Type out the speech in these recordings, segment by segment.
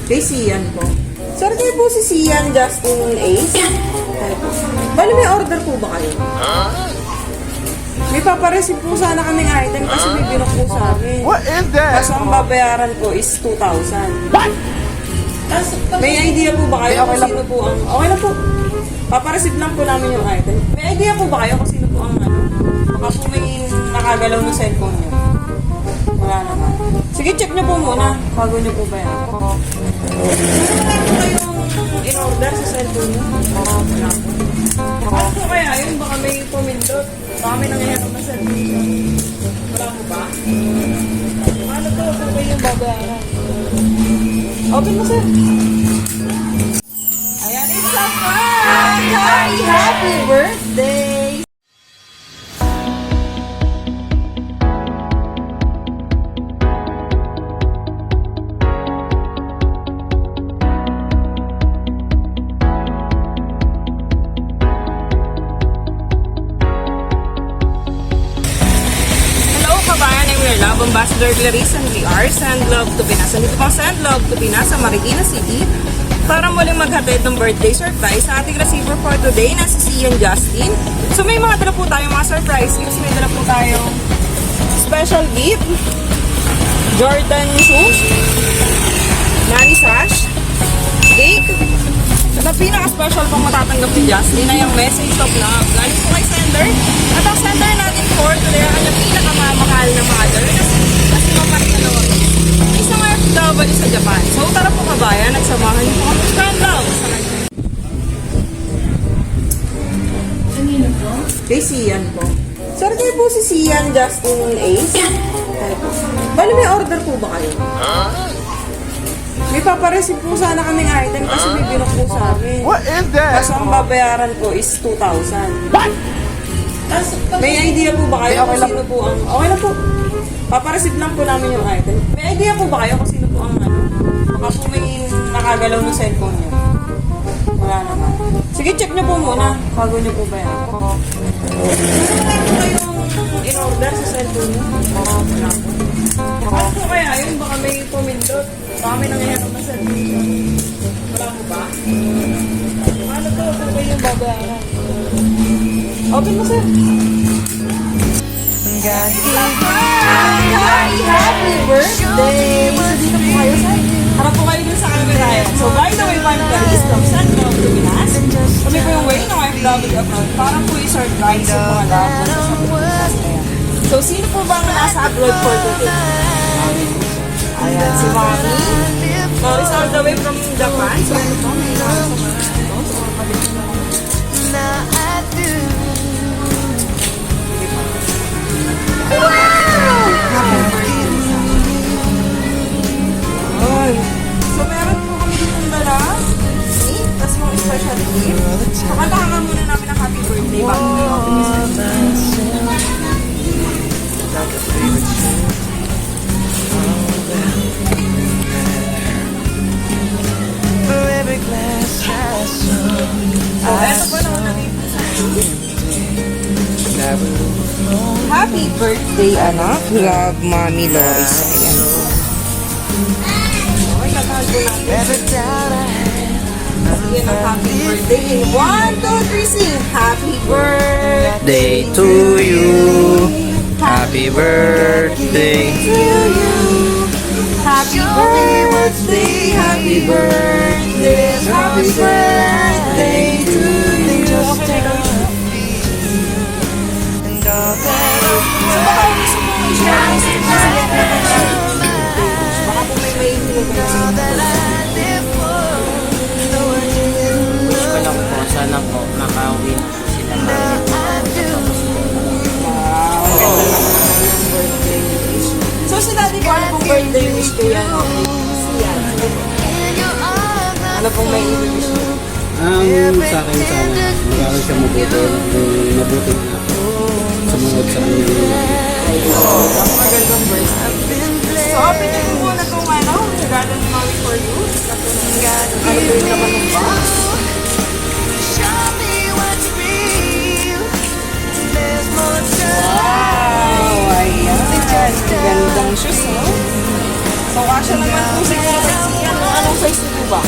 Kay Sian po. Sir, kayo po si Sian Justin Ace? Kayo po. Bali, may order po ba kayo? May papareceive po sana kaming item kasi may binok po sa amin. What is that? Kaso ang babayaran ko is 2,000. What? May idea po ba kayo kung sino po ang... Okay lang po. Papareceive lang po namin yung item. May idea po ba kayo kung sino po ang ano? Baka po may nakagalaw na cellphone nyo. Wala naman. Sige, check nyo po muna. Bago nyo po ba yan? Ano kayong in-order sa cellphone nyo? Wala po. Bakit po kaya yun? Baka may pumindot. Baka may nangyayari na cellphone nyo. Wala po ba? Ano po po yung babayaran? Open mo, sir. Ayan, it's a fun! Happy birthday! Love Ambassador Clarice and we are Send Love to Pinas. Nandito pang Send Love to Pinas sa Marikina City para muling maghatid ng birthday surprise sa ating receiver for today na si Sian Justin. So may mga dala po tayong mga surprise gifts. May dala po tayong special gift, Jordan shoes, Nani sash, cake, at ang pinaka-special pang matatanggap ni Justin ay ang message of love. Galing po kay sender. At ang sender natin for today ang kanyang pinakamamahal na mother kasi maparin na naman. Isang FW sa Japan. So tara po kabayan at samahan niyo po kami Send Love sa kanya. Kanino po? Kay Sian po. Sir, kayo po si Sian Justin Ace? Kayo po. Bali, may order po ba kayo? May papareceive po sana kaming item kasi may binok po sa amin. What is that? Kaso ang babayaran ko is 2,000. What? May idea po ba kayo kung sino po ang... Okay lang po. Papareceive lang po namin yung item. May idea po ba kayo kung sino po ang ano? Baka po may nakagalaw na cellphone nyo. Wala naman. Sige, check nyo po muna. Bago nyo po ba yan? Ano kayong in-order sa cellphone nyo? Wala po. Bakit po kaya yun? Baka may pumindot. Baka may nangyayari na cellphone nyo. Wala po ba? Ano po po yung babayaran? Open mo, sir. Happy birthday! So, dito po kayo, sir. Harap po kayo dun sa camera. So, by the way, I'm Clarice from Send Love to Pinas. Kami po yung way ng FW account. Parang po i-surprise yung mga love sa Pinas. So, sino po bang nasa abroad for today? Ayan, si Mami. Is all the way from Japan. So, ano po? May nasa mga ito. So, kapit na ako. So, meron po kami ditong dala. Tapos mga special gift. Pakantahan muna namin ang happy birthday bago may open. So, eto po na una dito sa happy birthday, anak. Love, Mommy Loris. Ayan po. Okay, katahan po natin. Yan ang happy birthday. In 1, 2, 3, sing. Happy birthday to you. Happy birthday to you. Happy birthday, happy birthday, happy birthday to you. Okay, go. So, baka gusto mo i-share sa baka po may maihilo ko Wish ko lang po, sana po makauwi na po sila. wow, ganda naman yung birthday wish. So, si Daddy ko, ano pong birthday wish ko yan? Siyan. Ano pong may i-wish mo? Sa akin sana, mag-aaral siya mabuti na sumunod sa kanya. Ang magandang birthday. So, open niyo po muna itong ano, regalo ni Mommy for you. Ano po yung naman ng box? Wow! Ayan! Gandang shoes, no? So, kasha naman po siguro kasi ano, anong size nito ba?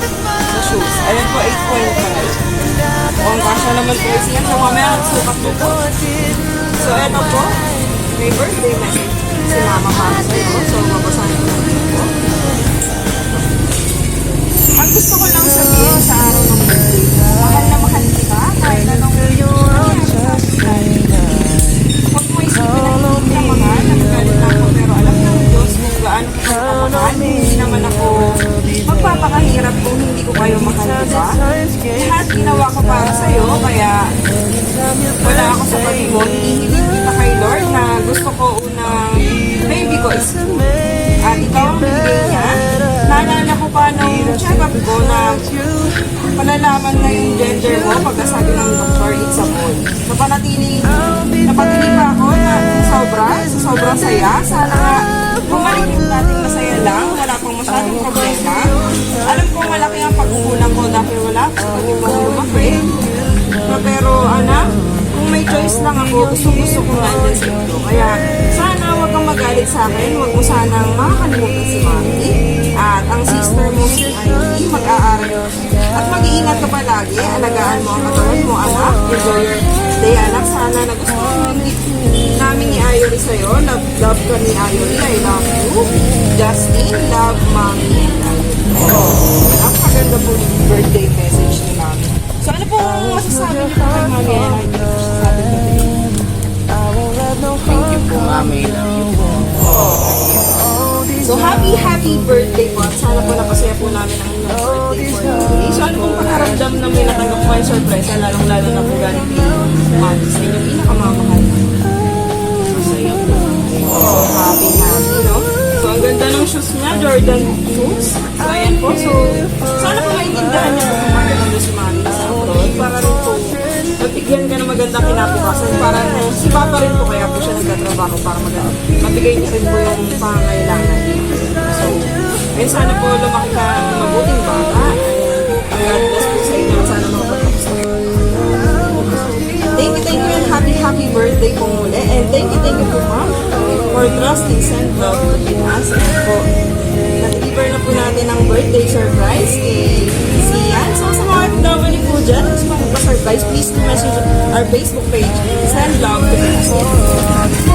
Na shoes. Ayan po, 8.5. Ang kasya naman po is yan. So, mamaya sukat po po. So, eto po. May birthday message. Si Mama para sa'yo. So, mabasahin ko lang po. Ang gusto ko lang sabihin sa araw ng birthday mo, mahal na mahal kita. Kahit anong huwag mo isipin na hindi ka mahal, na magalit na ako, pero alam ng Diyos kung gaano ko kayo kamahal. Hindi naman ako magpapakahirap kung hindi ko kayo mahal, diba? Lahat ginawa ko para sa'yo, kaya wala ako sa pati mo. Hinihiling kita kay Lord na gusto ko unang baby ko is at ikaw ang bigay niya. Naalala ko pa nung check-up ko na malalaman na yung gender mo pagkasabi ng doktor, it's a boy. Napatili pa ako na sobrang saya. Sana nga bumalik yung dating masaya lang, wala pang masyadong problema. Alam ko malaki ang pag-uulang ko dahil wala ako sa pag-ibang lumaki. Pero anak, kung may choice lang ako, gusto ko nandyan sa ito. Kaya sana huwag kang magalit sa akin, huwag mo sanang makakalimutan si Mami. At ang sister mo si Ivy, mag-aaral. At mag-iingat ka palagi, alagaan mo ang katawan mo, anak. Enjoy your day, anak. Sana nagustuhan mo yung gift namin ni Ivory sa'yo. Love ka ni Ivory, I love you. Justin, love Mami and Ivory. Napakaganda po yung birthday message ni Mami. So ano po masasabi niyo po kay Mami and Ivory sa ating birthday? Thank you po, Mami. Love you po. So, happy birthday po. At sana po napasaya po namin ang inyong birthday for today. So, ano pong pakaramdam na may natanggap po yung surprise, lalong-lalo na po galing kay Mami sa inyong pinakamamahal? Masaya po. So, happy, no? So, ang ganda ng shoes niya, Jordan shoes. So, ayan po. So, sana po maintindihan niyo po kung paano nandun si Mami sa abroad. Para rin po, magbigyan ka ng magandang kinabukasan. Para si Papa rin po, kaya po siya nagtatrabaho para mabigay niya rin po yung pangangailangan. So, ayun, sana po lumaki ka ng mabuting bata. And God bless po sa inyo. Sana makapagtapos na kayo. Thank you and happy birthday po muli. And thank you po ma'am for trusting Send Love to Pinas. And po, na-deliver na po natin ang birthday surprise kay Sian. So sa mga FW po dyan, gusto mong pa-surprise, please to message our Facebook page, Send Love to Pinas.